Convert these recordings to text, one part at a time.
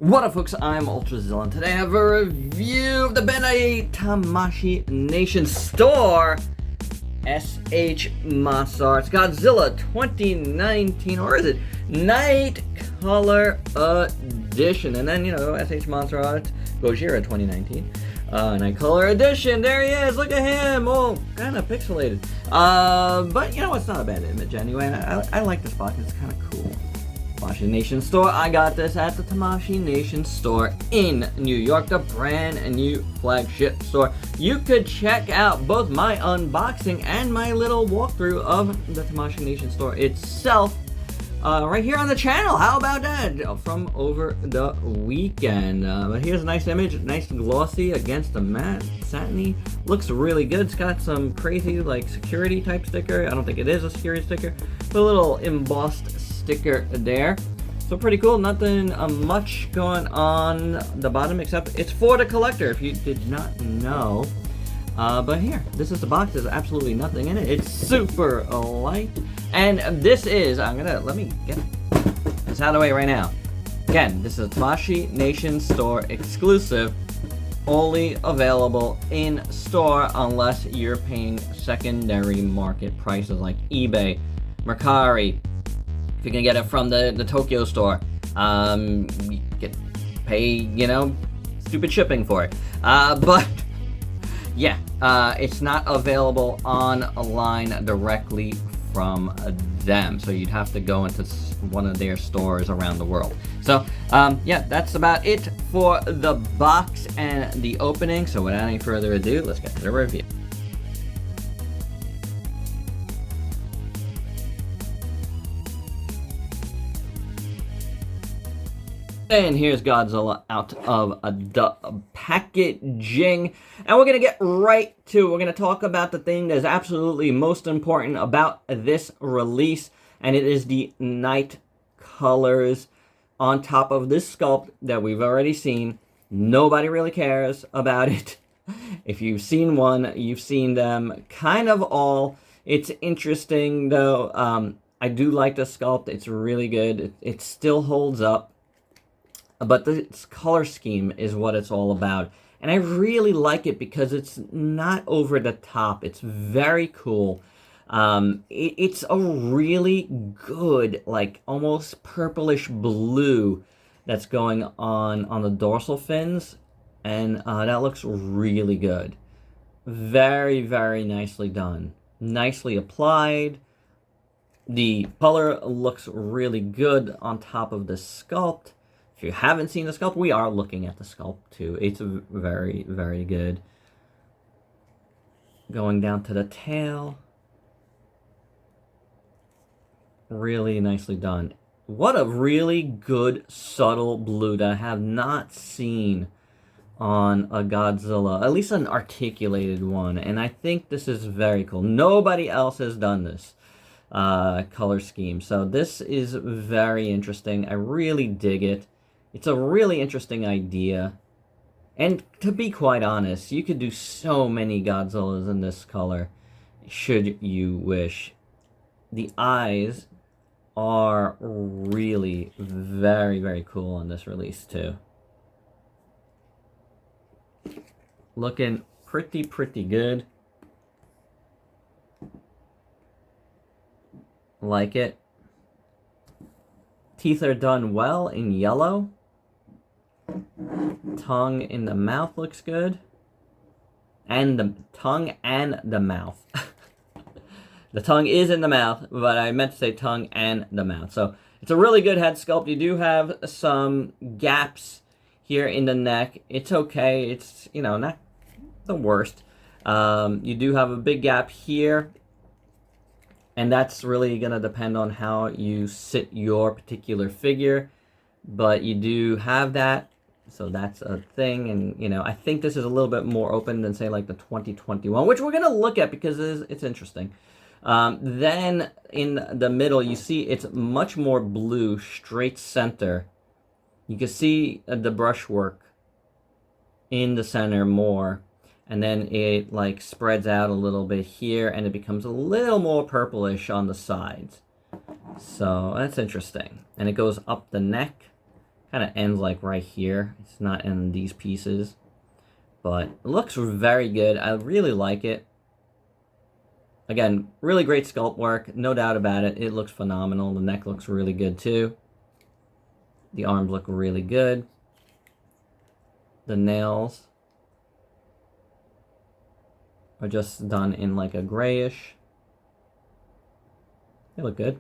What up, folks? I'm ultrazillatoys, and today I have a review of the Bandai Tamashii Nation Store SH Monsterarts Godzilla 2019, or is it Night Color Edition? And then, SH Monsterarts Gojira 2019. Night Color Edition, there he is, look at him, oh, kind of pixelated. But, it's not a bad image anyway, and I like this box, it's kind of cool. Tamashii Nation Store. I got this at the Tamashii Nation Store in New York, the brand new flagship store. You could check out both my unboxing and my little walkthrough of the Tamashii Nation Store itself right here on the channel. How about that? From over the weekend. But here's a nice image, nice glossy against the matte, satiny. Looks really good. It's got some crazy security type sticker. I don't think it is a security sticker, but a little embossed sticker there. So pretty cool. Nothing much going on the bottom except it's for the collector, if you did not know. But here, this is the box. There's absolutely nothing in it. It's super light. And this is, let me get this out of the way right now. Again, this is a Tamashii Nation Store exclusive, only available in store unless you're paying secondary market prices like eBay, Mercari. If you're gonna get it from the Tokyo store, you pay, stupid shipping for it. But yeah, it's not available online directly from them, so you'd have to go into one of their stores around the world. So yeah, that's about it for the box and the opening. So without any further ado, let's get to the review. And here's Godzilla out of the packaging. And we're going to get right to it. We're going to talk about the thing that's absolutely most important about this release. And it is the night colors on top of this sculpt that we've already seen. Nobody really cares about it. If you've seen one, you've seen them kind of all. It's interesting, though. I do like the sculpt. It's really good. It still holds up. But this color scheme is what it's all about. And I really like it because it's not over the top. It's very cool. It's a really good, almost purplish blue that's going on the dorsal fins. And that looks really good. Very, very nicely done. Nicely applied. The color looks really good on top of the sculpt. If you haven't seen the sculpt, we are looking at the sculpt too. It's very, very good. Going down to the tail. Really nicely done. What a really good, subtle blue that I have not seen on a Godzilla. At least an articulated one. And I think this is very cool. Nobody else has done this color scheme. So this is very interesting. I really dig it. It's a really interesting idea. And to be quite honest, you could do so many Godzillas in this color, should you wish. The eyes are really very, very cool on this release too. Looking pretty good. Like it. Teeth are done well in yellow. Tongue in the mouth looks good. And the tongue and the mouth. The tongue is in the mouth, but I meant to say tongue and the mouth. So it's a really good head sculpt. You do have some gaps here in the neck. It's okay. It's, not the worst. You do have a big gap here. And that's really going to depend on how you sit your particular figure. But you do have that. So that's a thing. And, I think this is a little bit more open than, say, the 2021, which we're going to look at because it's interesting. Then in the middle, you see it's much more blue, straight center. You can see the brushwork in the center more. And then it spreads out a little bit here and it becomes a little more purplish on the sides. So that's interesting. And it goes up the neck Kind of ends like right here. It's not in these pieces, but it looks very good. I really like it. Again, really great sculpt work, no doubt about it. It looks phenomenal. The neck looks really good too. The arms look really good. The nails are just done in like a grayish. They look good.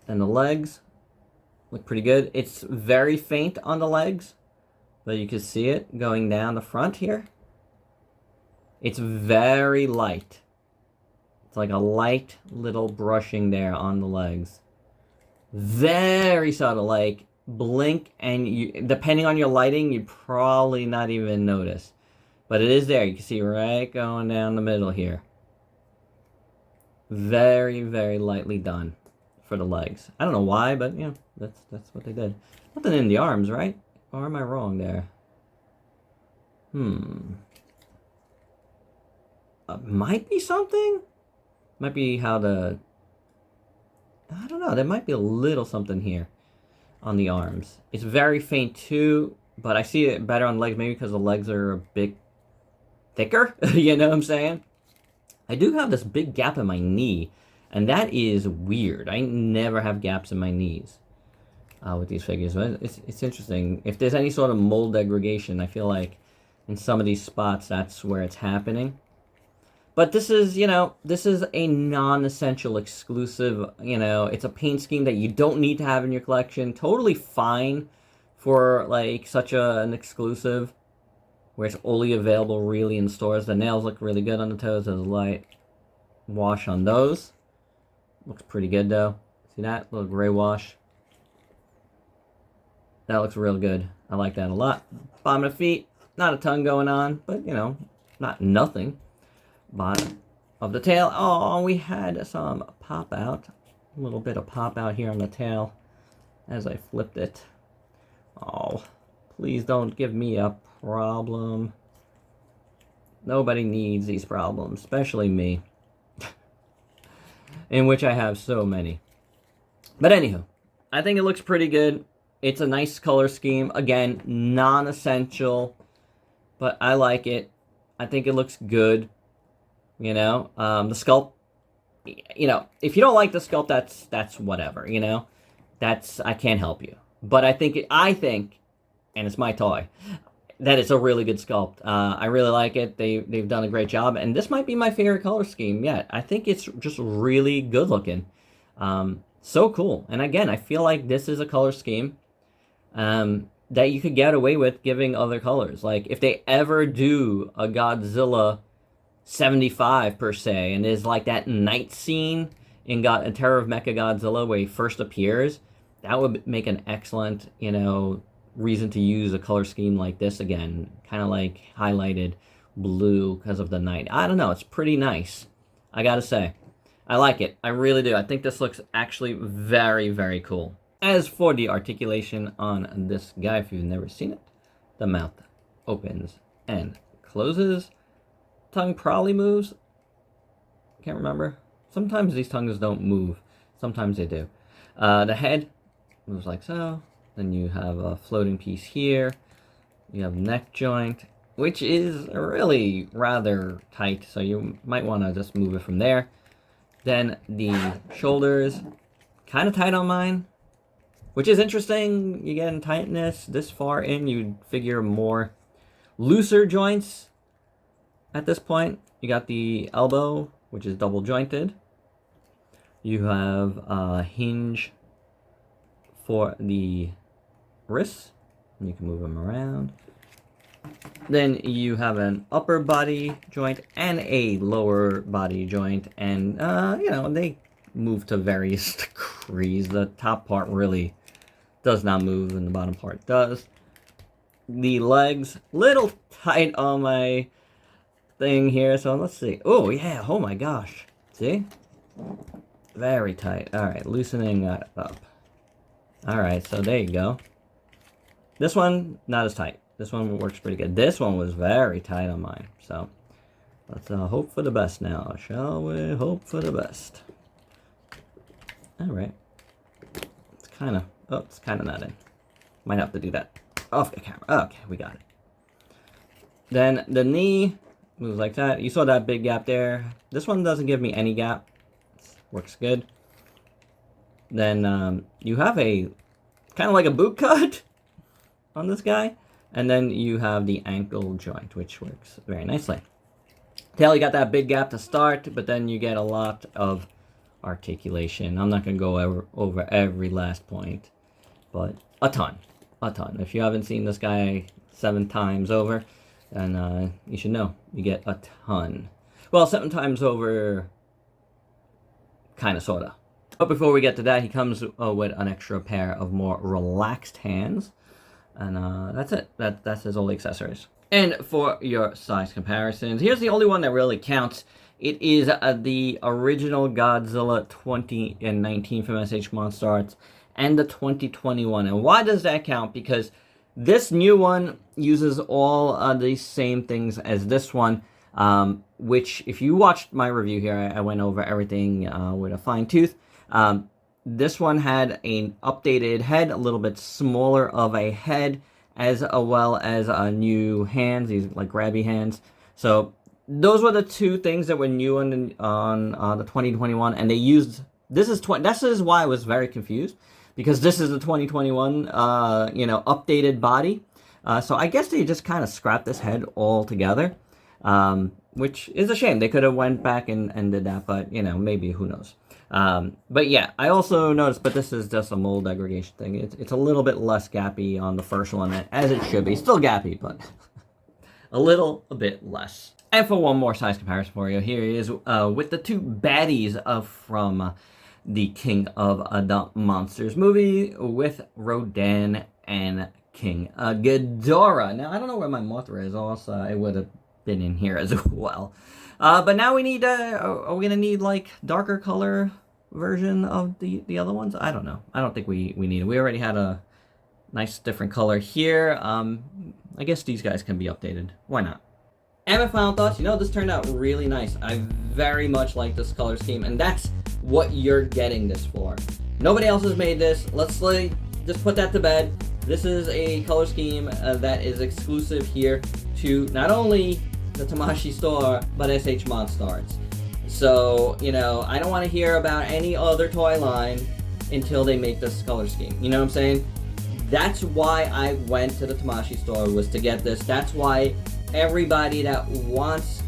And the legs look pretty good. It's very faint on the legs, but you can see it going down the front here. It's very light. It's like a light little brushing there on the legs. Very subtle, like blink and you, depending on your lighting, you'd probably not even notice. But it is there. You can see right going down the middle here. Very, very lightly done for the legs. I don't know why, but yeah, that's what they did. Nothing in the arms, right? Or am I wrong there? Might be something. Might be how the... I don't know. There might be a little something here on the arms. It's very faint too, but I see it better on legs, maybe because the legs are a bit thicker. You know what I'm saying? I do have this big gap in my knee, and that is weird. I never have gaps in my knees with these figures, but it's interesting. If there's any sort of mold degradation, I feel like in some of these spots, that's where it's happening. But this is, you know, this is a non-essential exclusive, you know, it's a paint scheme that you don't need to have in your collection. Totally fine for, like, such an exclusive where it's only available really in stores. The nails look really good on the toes. There's a light wash on those. Looks pretty good, though. See that? Little gray wash. That looks real good. I like that a lot. Bottom of the feet, not a ton going on, but, you know, not nothing. Bottom of the tail. Oh, we had some pop out. A little bit of pop out here on the tail as I flipped it. Oh, please don't give me a problem. Nobody needs these problems, especially me. In which I have so many. But anywho, I think it looks pretty good. It's a nice color scheme. Again, non-essential, but I like it. I think it looks good. You know, the sculpt, you know, if you don't like the sculpt, that's whatever, you know, I can't help you. But I think, and it's my toy, that it's a really good sculpt. I really like it. They've done a great job, and this might be my favorite color scheme yet. I think it's just really good looking. So cool. And again, I feel like this is a color scheme that you could get away with giving other colors. Like, if they ever do a Godzilla 75 per se, and there's like that night scene in Terror of Mechagodzilla where he first appears, that would make an excellent, you know, reason to use a color scheme like this again, kind of like highlighted blue because of the night. I don't know, it's pretty nice, I gotta say. I like it, I really do. I think this looks actually very, very cool. As for the articulation on this guy, if you've never seen it, the mouth opens and closes. Tongue probably moves. Can't remember. Sometimes these tongues don't move. Sometimes they do. The head moves like so. Then you have a floating piece here. You have neck joint, which is really rather tight, so you might want to just move it from there. Then the shoulders, kind of tight on mine, which is interesting. You get in tightness this far in, you'd figure more looser joints. At this point, you got the elbow, which is double jointed. You have a hinge for the wrists. You can move them around. Then you have an upper body joint and a lower body joint. And, you know, they move to various degrees. The top part really does not move, and the bottom part does. The legs, little tight on my thing here, so let's see. Oh yeah, oh my gosh, see, very tight. All right, loosening that up. All right, so there you go. This one not as tight. This one works pretty good. This one was very tight on mine, so let's hope for the best now, shall we? Hope for the best. All right, it's kind of Oh, it's kind of not in. Might have to do that off the camera. Okay, we got it. Then the knee moves like that. You saw that big gap there. This one doesn't give me any gap. Works good. Then you have a kind of like a boot cut on this guy. And then you have the ankle joint, which works very nicely. Tail, you got that big gap to start, but then you get a lot of articulation. I'm not going to go over every last point, but a ton. If you haven't seen this guy 7 times over, then you should know. You get a ton. Well, 7 times over, kind of, sort of. But before we get to that, he comes with an extra pair of more relaxed hands. And that's it. That's his only accessories. And for your size comparisons, here's the only one that really counts. It is the original Godzilla 2019 from SH Monsterarts and the 2021. And why does that count? Because this new one uses all the same things as this one, which if you watched my review here, I went over everything with a fine tooth. This one had an updated head, a little bit smaller of a head, as well as new hands, these like grabby hands. So those were the 2 things that were new on the 2021, and they used this is why I was very confused, because this is the 2021 updated body. So I guess they just kind of scrapped this head altogether, which is a shame. They could have went back and did that, but maybe, who knows. But yeah, I also noticed, but this is just a mold aggregation thing. It's a little bit less gappy on the first one, as it should be. Still gappy, but a bit less. And for one more size comparison for you, here he is with the 2 baddies from the King of the Monsters movie with Rodan and King Ghidorah. Now, I don't know where my Mothra is, also it would have been in here as well. But now we need, are we going to need, like, darker color version of the other ones? I don't know. I don't think we need it. We already had a nice different color here. I guess these guys can be updated. Why not? And my final thoughts, this turned out really nice. I very much like this color scheme, and that's what you're getting this for. Nobody else has made this. Let's just put that to bed. This is a color scheme that is exclusive here to not only the Tamashii Store, but SH Monsterarts. So, I don't want to hear about any other toy line until they make this color scheme. You know what I'm saying? That's why I went to the Tamashii Store, was to get this. That's why everybody that wants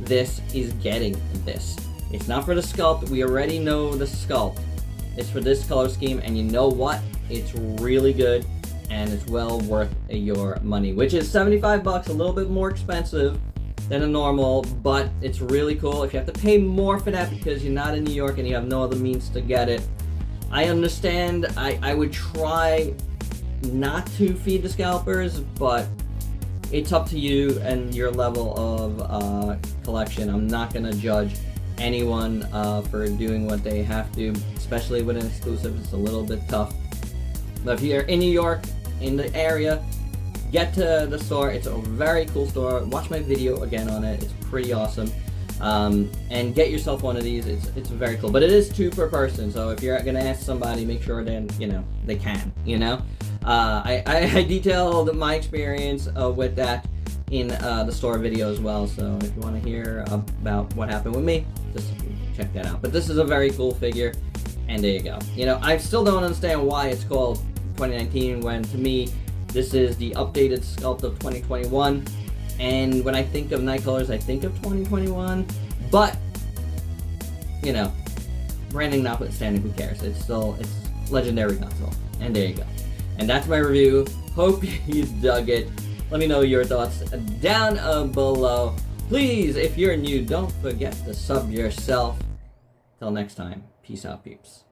this is getting this. It's not for the Sculpt. We already know the Sculpt. It's for this color scheme, and you know what? It's really good, and it's well worth your money, which is 75 bucks, a little bit more expensive than a normal, but it's really cool. If you have to pay more for that because you're not in New York and you have no other means to get it, I understand. I would try not to feed the scalpers, but it's up to you and your level of collection. I'm not going to judge anyone for doing what they have to, especially with an exclusive. It's a little bit tough. But if you're in New York, in the area, get to the store. It's a very cool store. Watch my video again on it. It's pretty awesome. And get yourself one of these. It's very cool. But it is 2 per person, so if you're going to ask somebody, make sure then, they can, I detailed my experience with that in the store video as well, so if you want to hear about what happened with me, just check that out. But this is a very cool figure, and there you go. I still don't understand why it's called 2019 when, to me, this is the updated Sculpt of 2021, and when I think of Night Colors, I think of 2021, but, branding notwithstanding, who cares? It's legendary Godzilla, and there you go. And that's my review. Hope you dug it. Let me know your thoughts down below. Please, if you're new, don't forget to sub yourself. Till next time, peace out, peeps.